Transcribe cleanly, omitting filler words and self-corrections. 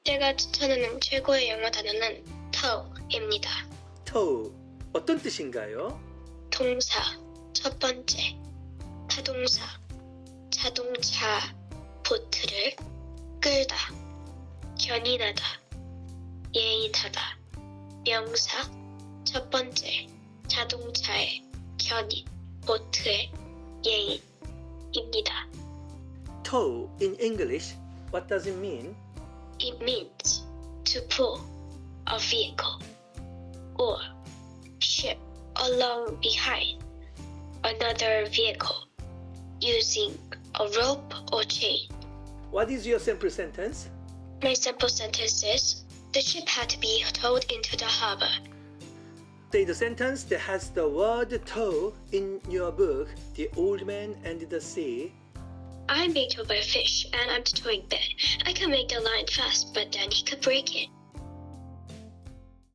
제가 추천하는 최고의 영어 단어는 tow입니다. tow, 어떤 뜻인가요? 동사, 첫 번째, 타동사, 자동차, 보트를 끌다, 견인하다, 예인하다. 명사, 첫 번째, 자동차의 견인, 보트의 예인입니다. tow in English, what does it mean? It means to pull a vehicle or ship along behind another vehicle using a rope or chain. What is your simple sentence? My simple sentence is, the ship had to be towed into the harbor. Say the sentence that has the word tow in your book, The Old Man and the Sea. I'm being towed by a fish and I'm the towing bit. I can make the line fast, but then he could break it.